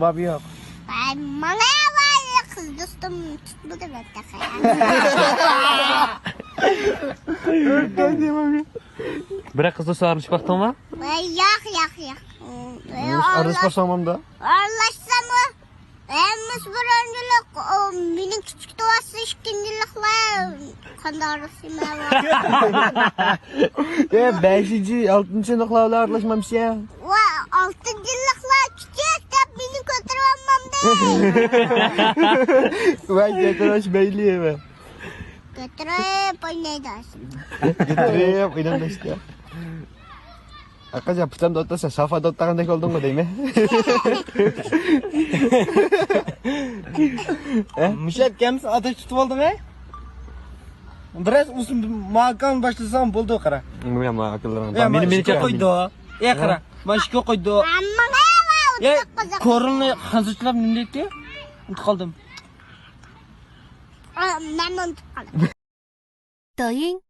Babi yok. Bana var kız dostum tutmadı ben de. Bırak kızı sarmış baktın mı? Yak. Arışlaşamam da. Arlaşsa mı? Emmiş bir öncelik benim küçük doğası işkincilikler kanda arasıyım var. 5. 6. sınıflarla arlaşmamış ya. Ve 6. yıllıklar küçük de beni götüremem değil. Ben getirmiş belli eve. Götürüp oynaydarsın. Getireyim inan da işte. Arkadaşlar pıçam da otursa şafa da oturtağındaki oldun mu değil mi? Müşet gelmişsin ateş tutup oldun he? Biraz uzun makam başlasam buldu kara. Bilmiyorum akıllarım. Beni koydu. Kara. Başka koydu. Ama ne var? Korunlu hazırçılar ne etti? Kaldım. Memnun kaldım. 抖音。